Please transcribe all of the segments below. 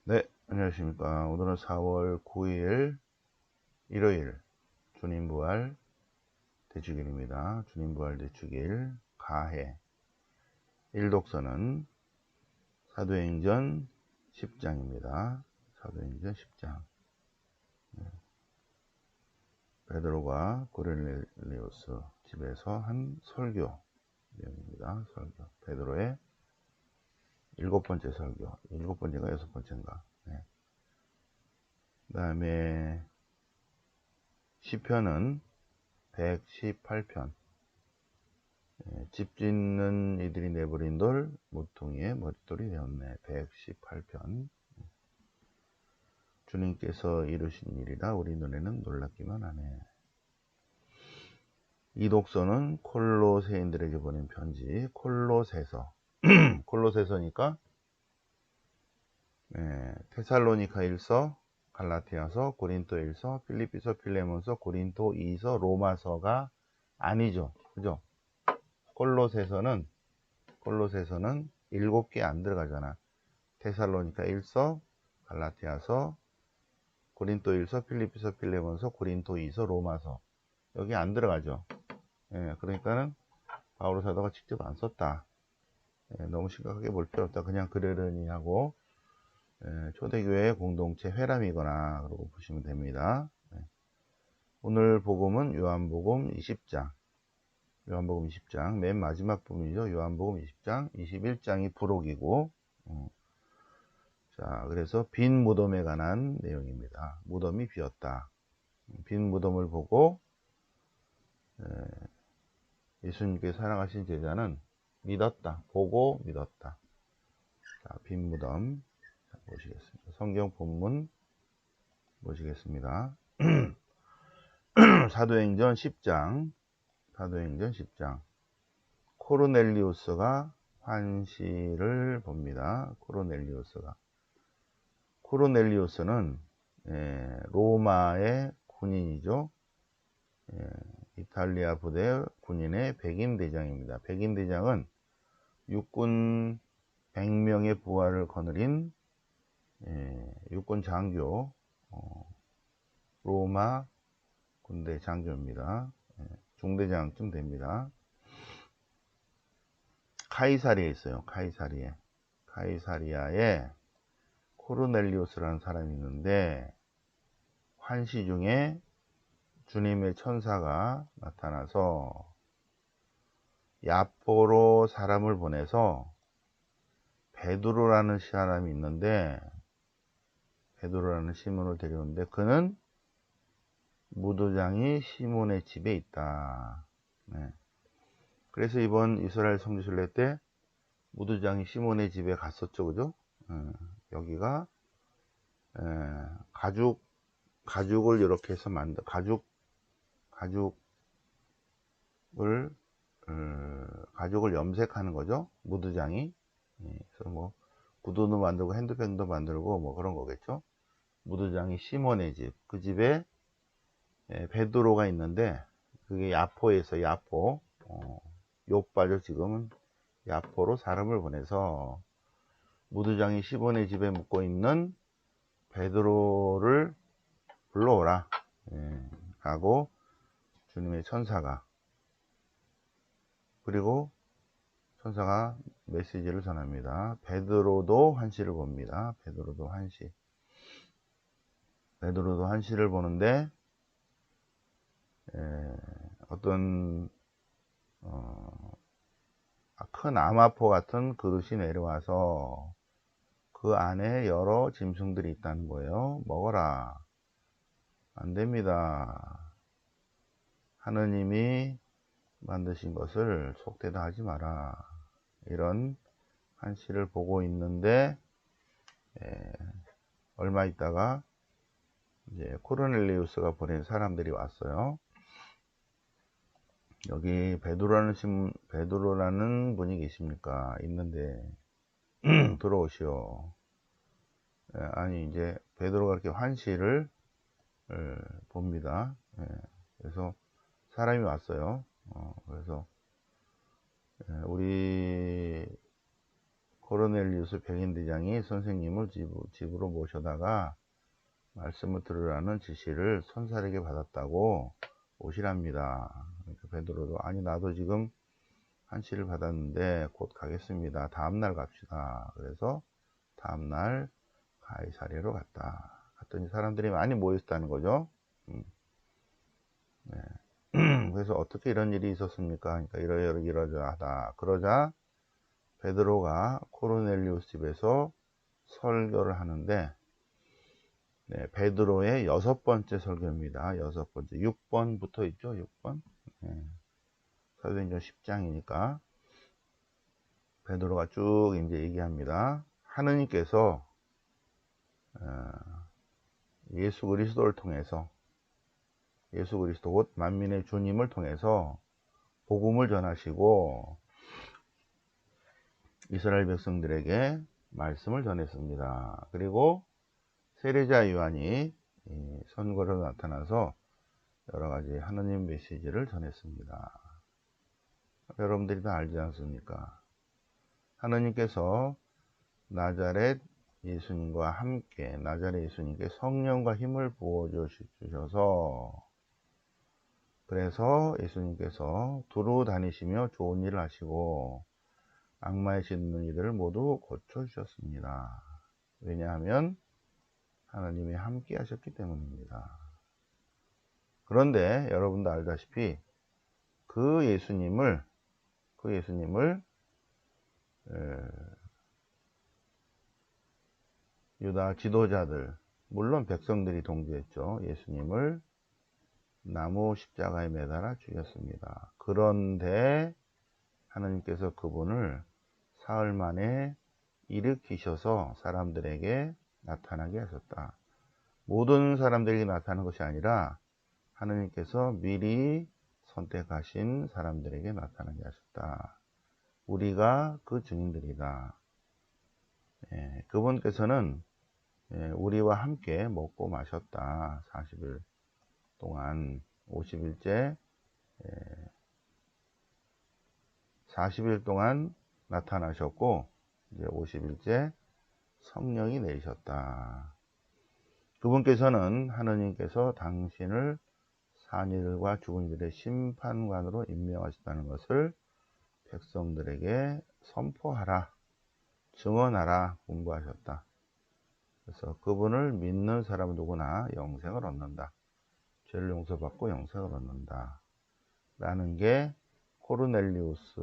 네, 안녕하십니까. 오늘은 4월 9일 일요일 주님부활 대축일입니다. 주님부활 대축일 가해 1독서는 사도행전 10장입니다. 사도행전 10장. 베드로가 고넬리우스 집에서 한 설교 내용입니다. 설교. 베드로의 일곱 번째 설교. 일곱 번째가 여섯 번째인가. 네. 그 다음에 시편은 118편. 집 짓는 이들이 내버린 돌 모퉁이의 머릿돌이 되었네. 118편. 주님께서 이루신 일이라 우리 눈에는 놀랍기만 하네. 이 독서는 콜로새인들에게 보낸 편지 콜로새서. 콜로새서니까 테살로니가 1서, 갈라티아서, 고린도 1서, 필리피서, 필레몬서, 고린도 2서, 로마서가 아니죠. 그죠? 콜로새서는 7개 안 들어가잖아. 테살로니가 1서, 갈라티아서, 고린도 1서, 필리피서, 필레몬서, 고린도 2서, 로마서. 여기 안 들어가죠. 그러니까는 바오로 사도가 직접 안 썼다. 너무 심각하게 볼 필요 없다. 그냥 그러려니 하고 초대교회 공동체 회람이거나 그러고 보시면 됩니다. 오늘 복음은 요한복음 20장. 요한복음 20장 맨 마지막 부분이죠. 요한복음 20장 21장이 부록이고 자, 그래서 빈 무덤에 관한 내용입니다. 무덤이 비었다. 빈 무덤을 보고 예수님께 사랑하신 제자는 믿었다. 보고 믿었다. 자, 빈 무덤 보시겠습니다. 성경 본문 보시겠습니다. 사도행전 10장. 사도행전 10장. 코르넬리우스가 환시를 봅니다. 코르넬리우스는 로마의 군인이죠. 이탈리아 부대 군인의 백인대장입니다. 백인대장은 육군 100명의 부하를 거느린 육군 장교, 로마 군대 장교입니다. 중대장쯤 됩니다. 카이사리에 있어요. 카이사리아에 코르넬리우스라는 사람이 있는데 환시 중에 주님의 천사가 나타나서 야포로 사람을 보내서 베드로라는 사람이 있는데 베드로라는 시몬을 데려오는데 그는 무도장이 시몬의 집에 있다. 그래서 이번 이스라엘 성지순례 때 무도장이 시몬의 집에 갔었죠. 그죠? 여기가 가죽을 이렇게 해서 가죽을 염색하는 거죠. 무드장이. 그래서 뭐 구두도 만들고 핸드백도 만들고 뭐 그런 거겠죠. 무드장이 시몬의 집. 그 집에 베드로가 있는데 그게 야포에서 야포. 요빠죠. 지금은 야포로 사람을 보내서 무드장이 시몬의 집에 묵고 있는 베드로를 불러오라 하고 주님의 천사가 그리고 천사가 메시지를 전합니다. 베드로도 환시를 봅니다. 베드로도 환시를 보는데 어떤 큰 암화포 같은 그릇이 내려와서 그 안에 여러 짐승들이 있다는 거예요. 먹어라. 안 됩니다. 하느님이 만드신 것을 속되다 하지 마라. 이런 환시를 보고 있는데 얼마 있다가 이제 코르넬리우스가 보낸 사람들이 왔어요. 여기 베드로라는 분이 계십니까? 있는데 들어오시오. 아니 이제 베드로가 이렇게 환시를 봅니다. 그래서 사람이 왔어요. 그래서 우리 코르넬리우스 백인대장이 선생님을 집으로 모셔다가 말씀을 들으라는 지시를 손살에게 받았다고 오시랍니다. 그러니까 베드로도 아니 나도 지금 한시를 받았는데 곧 가겠습니다. 다음날 갑시다. 그래서 다음날 가이사랴로 갔더니 사람들이 많이 모였다는 거죠. 네. 그래서 어떻게 이런 일이 있었습니까? 그러니까 이러저러하다. 그러자 베드로가 코르넬리우스 집에서 설교를 하는데, 네, 베드로의 6번째 설교입니다. 6번째. 6번부터 있죠? 6번. 네. 사도행전 10장이니까 베드로가 쭉 이제 얘기합니다. 하느님께서 예수 그리스도를 통해서, 예수 그리스도 곧 만민의 주님을 통해서 복음을 전하시고 이스라엘 백성들에게 말씀을 전했습니다. 그리고 세례자 요한이 선거로 나타나서 여러 가지 하느님 메시지를 전했습니다. 여러분들이 다 알지 않습니까? 하느님께서 나자렛 예수님과 함께 나자렛 예수님께 성령과 힘을 부어 주셔서, 그래서 예수님께서 두루 다니시며 좋은 일을 하시고 악마의 짓는 이들을 모두 고쳐주셨습니다. 왜냐하면 하나님이 함께 하셨기 때문입니다. 그런데 여러분도 알다시피 그 예수님을 유다 지도자들, 물론 백성들이 동조했죠. 예수님을 나무 십자가에 매달아 죽였습니다. 그런데 하나님께서 그분을 사흘 만에 일으키셔서 사람들에게 나타나게 하셨다. 모든 사람들에게 나타나는 것이 아니라 하나님께서 미리 선택하신 사람들에게 나타나게 하셨다. 우리가 그 증인들이다. 그분께서는 우리와 함께 먹고 마셨다. 40일 동안 50일째 40일 동안 나타나셨고 이제 50일째 성령이 내리셨다. 그분께서는 하느님께서 당신을 산이들과 죽은 이들의 심판관으로 임명하셨다는 것을 백성들에게 선포하라, 증언하라 공부하셨다. 그래서 그분을 믿는 사람 누구나 영생을 얻는다. 죄를 용서받고 영생을 얻는다. 라는 게 코르넬리우스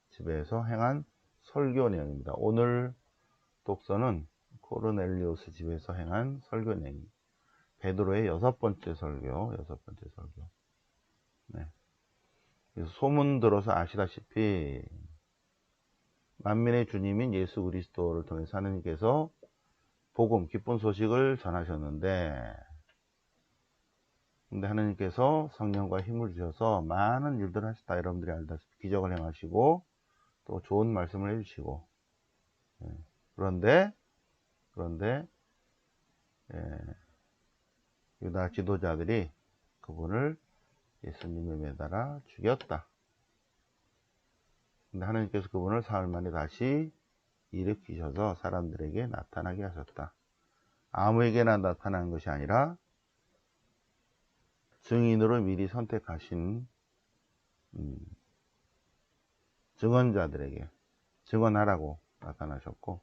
집에서 행한 설교 내용입니다. 오늘 독서는 코르넬리우스 집에서 행한 설교 내용입니다. 베드로의 6번째 설교. 네. 그래서 소문 들어서 아시다시피 만민의 주님인 예수 그리스도를 통해서 하느님께서 복음, 기쁜 소식을 전하셨는데, 근데 하느님께서 성령과 힘을 주셔서 많은 일들을 하셨다. 여러분들이 알다시피 기적을 행하시고 또 좋은 말씀을 해주시고, 그런데 유다 지도자들이 그분을 예수님을 매달아 죽였다. 근데 하나님께서 그분을 사흘 만에 다시 일으키셔서 사람들에게 나타나게 하셨다. 아무에게나 나타난 것이 아니라 증인으로 미리 선택하신 증언자들에게 증언하라고 나타나셨고,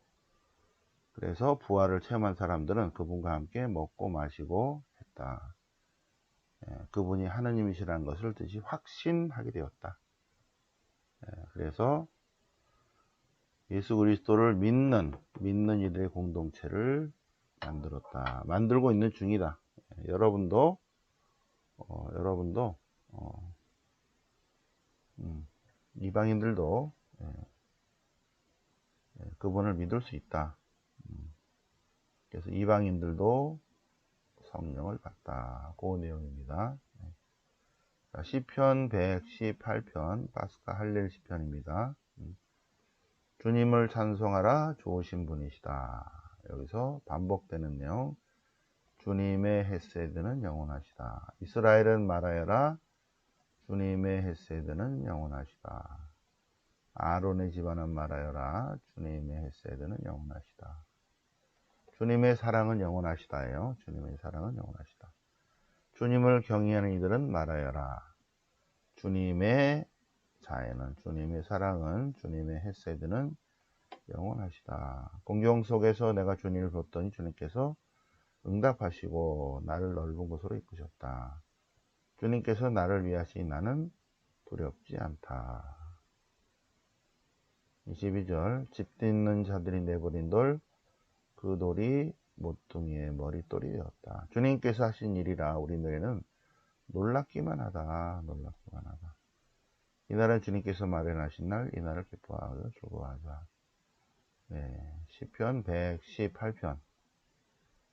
그래서 부활을 체험한 사람들은 그분과 함께 먹고 마시고 했다. 그분이 하느님이시라는 것을 뜻이 확신하게 되었다. 그래서 예수 그리스도를 믿는 이들의 공동체를 만들고 있는 중이다. 여러분도 이방인들도 그분을 믿을 수 있다. 그래서 이방인들도 성령을 받다. 그 내용입니다. 시편 118편 파스카 할렐 시편입니다. 주님을 찬송하라, 좋으신 분이시다. 여기서 반복되는 내용. 주님의 헤세드는 영원하시다. 이스라엘은 말하여라, 주님의 헤세드는 영원하시다. 아론의 집안은 말하여라. 주님의 헤세드는 영원하시다. 주님의 사랑은 영원하시다예요. 주님의 사랑은 영원하시다. 주님을 경외하는 이들은 말하여라. 주님의 자애는, 주님의 사랑은, 주님의 헤세드는 영원하시다. 공경 속에서 내가 주님을 불렀더니 주님께서 응답하시고 나를 넓은 곳으로 이끄셨다. 주님께서 나를 위하시니 나는 두렵지 않다. 22절 집 짓는 자들이 내버린 돌, 그 돌이 모퉁이의 머릿돌이 되었다. 주님께서 하신 일이라 우리 노래는 놀랍기만 하다. 놀랍기만 하다. 이날은 주님께서 마련하신 날, 이날을 기뻐하여 즐거워하자. 네, 시편 118편.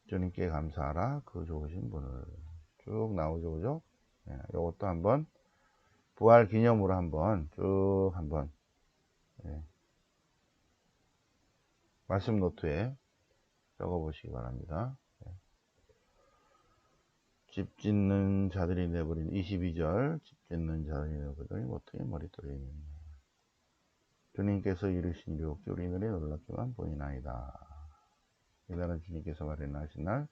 주님께 감사하라. 그 좋으신 분을. 쭉 나오죠, 그죠? 네, 이것도 한번 부활 기념으로 한번 쭉 한번 말씀 노트에 적어 보시기 바랍니다. 집 짓는 자들이 내버린 22절 집 짓는 자들이 내버린 모퉁이 머릿돌이 주님께서 이루신 유혹 우리들이 놀랍지만 보이나이다. 이날은 주님께서 마련하신 날,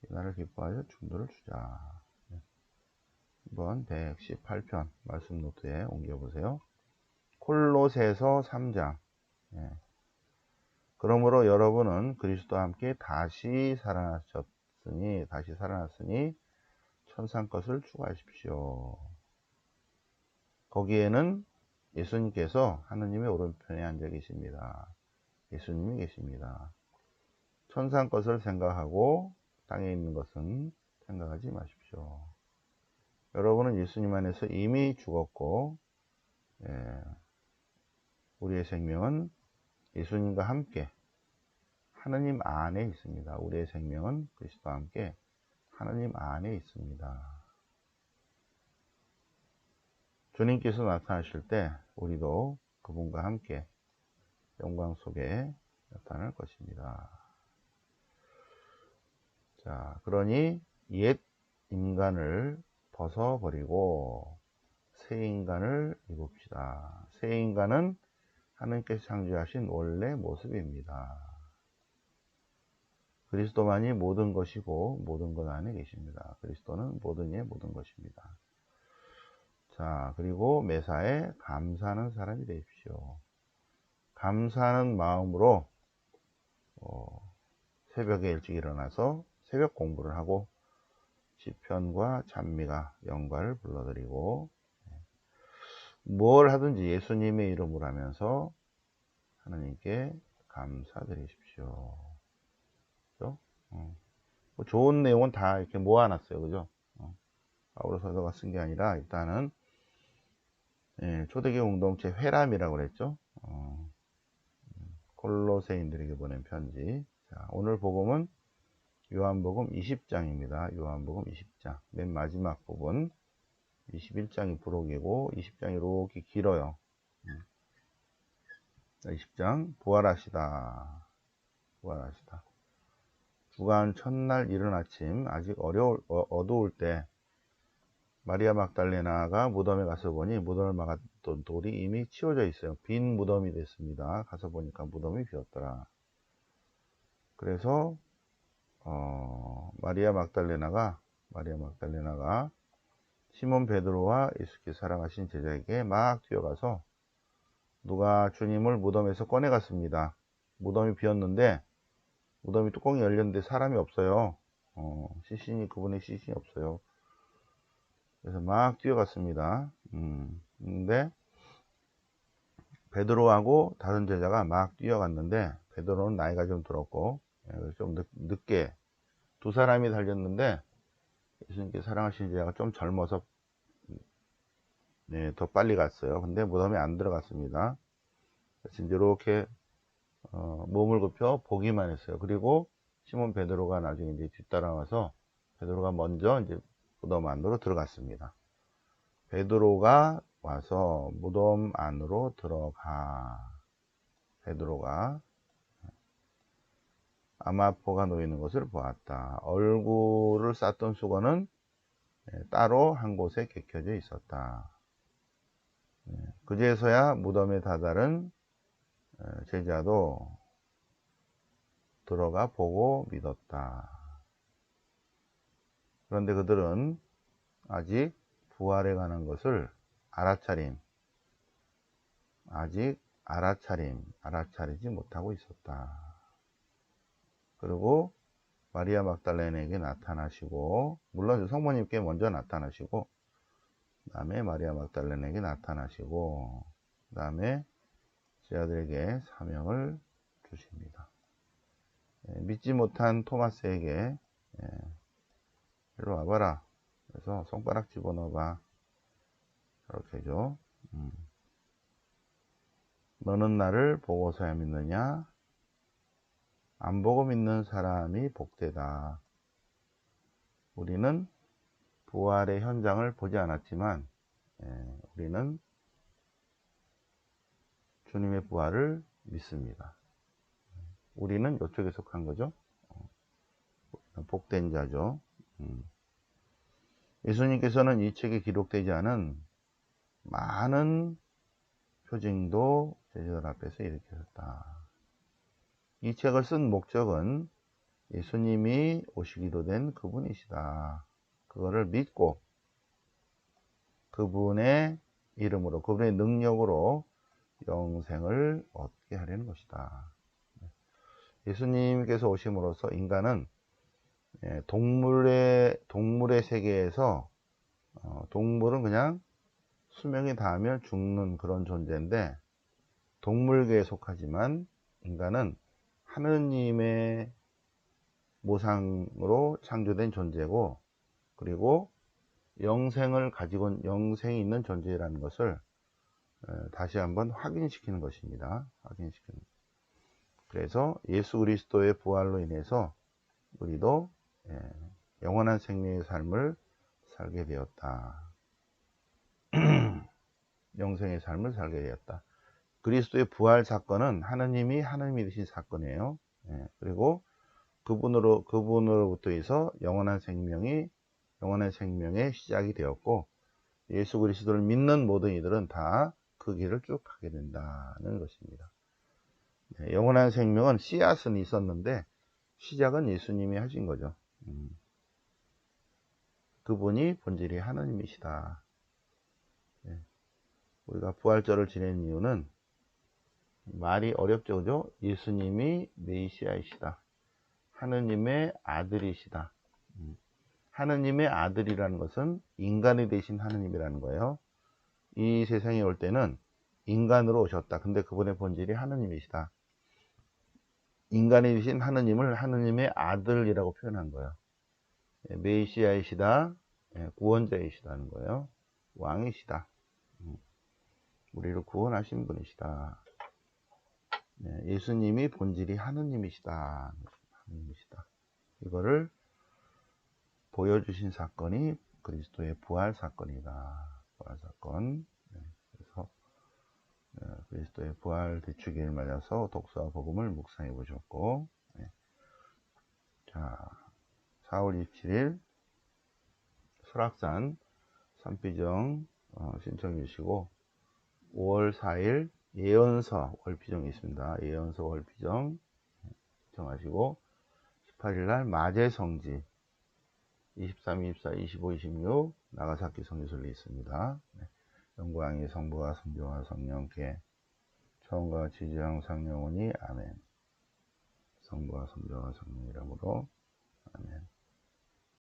이날을 기뻐하여 충돌을 주자. 한번 118편 말씀 노트에 옮겨보세요. 콜로새서 3장. 그러므로 여러분은 그리스도와 함께 다시 살아났으니 천상 것을 추구하십시오. 거기에는 예수님께서 하느님의 오른편에 앉아 계십니다. 예수님이 계십니다. 천상 것을 생각하고 땅에 있는 것은 생각하지 마십시오. 여러분은 예수님 안에서 이미 죽었고 우리의 생명은 예수님과 함께 하느님 안에 있습니다. 우리의 생명은 그리스도와 함께 하느님 안에 있습니다. 주님께서 나타나실 때 우리도 그분과 함께 영광 속에 나타날 것입니다. 자, 그러니 옛 인간을 벗어버리고 새 인간을 입읍시다. 새 인간은 하나님께서 창조하신 원래 모습입니다. 그리스도만이 모든 것이고 모든 것 안에 계십니다. 그리스도는 모든 이의 모든 것입니다. 자, 그리고 매사에 감사하는 사람이 되십시오. 감사하는 마음으로 새벽에 일찍 일어나서 새벽 공부를 하고 시편과 찬미가 영가를 불러드리고 뭘 하든지 예수님의 이름을 하면서 하나님께 감사드리십시오. 그죠? 뭐 좋은 내용은 다 이렇게 모아놨어요. 그죠? 바울 사도가 쓴 게 아니라 일단은 초대교회 공동체 회람이라고 그랬죠. 콜로새인들에게 보낸 편지. 자, 오늘 복음은 요한복음 20장입니다. 요한복음 20장. 맨 마지막 부분 21장이 부록이고 20장이 이렇게 길어요. 20장 부활하시다. 부활하시다. 주간 첫날 이른 아침 아직 어두울 때 마리아 막달레나가 무덤에 가서 보니 무덤을 막았던 돌이 이미 치워져 있어요. 빈 무덤이 됐습니다. 가서 보니까 무덤이 비었더라. 그래서 마리아 막달레나가 시몬 베드로와 예수께 사랑하신 제자에게 막 뛰어가서 누가 주님을 무덤에서 꺼내갔습니다. 무덤이 비었는데 무덤이 뚜껑이 열렸는데 사람이 없어요. 그분의 시신이 없어요. 그래서 막 뛰어갔습니다. 근데 베드로하고 다른 제자가 막 뛰어갔는데 베드로는 나이가 좀 들었고 좀 늦게 두 사람이 달렸는데 예수님께 사랑하시는 제자가 좀 젊어서 더 빨리 갔어요. 근데 무덤에 안 들어갔습니다. 그래서 이제 이렇게 몸을 굽혀 보기만 했어요. 그리고 시몬 베드로가 나중에 이제 뒤따라와서 베드로가 먼저 이제 무덤 안으로 들어갔습니다. 베드로가 와서 무덤 안으로 들어가. 베드로가 아마포가 놓이는 것을 보았다. 얼굴을 쌌던 수건은 따로 한 곳에 개켜져 있었다. 그제서야 무덤에 다다른 제자도 들어가 보고 믿었다. 그런데 그들은 아직 부활에 관한 것을 알아차리지 못하고 있었다. 그리고 마리아 막달레네에게 나타나시고, 물론 성모님께 먼저 나타나시고, 그 다음에 마리아 막달레네에게 나타나시고, 그 다음에 제자들에게 사명을 주십니다. 믿지 못한 토마스에게 이리 와봐라. 그래서 손가락 집어넣어봐. 이렇게죠. 너는 나를 보고서야 믿느냐? 안 보고 믿는 사람이 복되다. 우리는 부활의 현장을 보지 않았지만 우리는 주님의 부활을 믿습니다. 우리는 이쪽에 속한 거죠. 복된 자죠. 예수님께서는 이 책에 기록되지 않은 많은 표징도 제자들 앞에서 일으키셨다. 이 책을 쓴 목적은 예수님이 오시기로 된 그분이시다. 그거를 믿고 그분의 이름으로, 그분의 능력으로 영생을 얻게 하려는 것이다. 예수님께서 오심으로써 인간은 동물의 세계에서 동물은 그냥 수명이 닿으면 죽는 그런 존재인데 동물계에 속하지만 인간은 하느님의 모상으로 창조된 존재고, 그리고 영생이 있는 존재라는 것을 다시 한번 확인시키는 것입니다. 그래서 예수 그리스도의 부활로 인해서 우리도 영원한 생명의 삶을 살게 되었다. 영생의 삶을 살게 되었다. 그리스도의 부활 사건은 하느님이 되신 사건이에요. 그리고 그분으로부터 해서 영원한 생명의 시작이 되었고, 예수 그리스도를 믿는 모든 이들은 다 그 길을 쭉 가게 된다는 것입니다. 영원한 생명은 씨앗은 있었는데 시작은 예수님이 하신 거죠. 그분이 본질이 하나님이시다. 우리가 부활절을 지내는 이유는 말이 어렵죠, 그죠? 예수님이 메시아이시다. 하느님의 아들이시다. 하느님의 아들이라는 것은 인간이 되신 하느님이라는 거예요. 이 세상에 올 때는 인간으로 오셨다. 근데 그분의 본질이 하느님이시다. 인간이 되신 하느님을 하느님의 아들이라고 표현한 거예요. 메시아이시다. 구원자이시다는 거예요. 왕이시다. 우리를 구원하신 분이시다. 예수님이 본질이 하느님이시다. 이거를 보여주신 사건이 그리스도의 부활 사건이다. 부활 사건. 그래서 그리스도의 부활 대축일을 맞아서 독서와 복음을 묵상해 보셨고, 자, 4월 27일 설악산 산비정 신청해 주시고, 5월 4일 예언서 월피정이 있습니다. 예언서 월피정 신청하시고, 18일날 마제성지 23, 24, 25, 26 나가사키 성지순례 있습니다. 영광이 성부와 성자와 성령께 처음과 같이 이제 항상 영원히 아멘. 성부와 성자와 성령 이름으로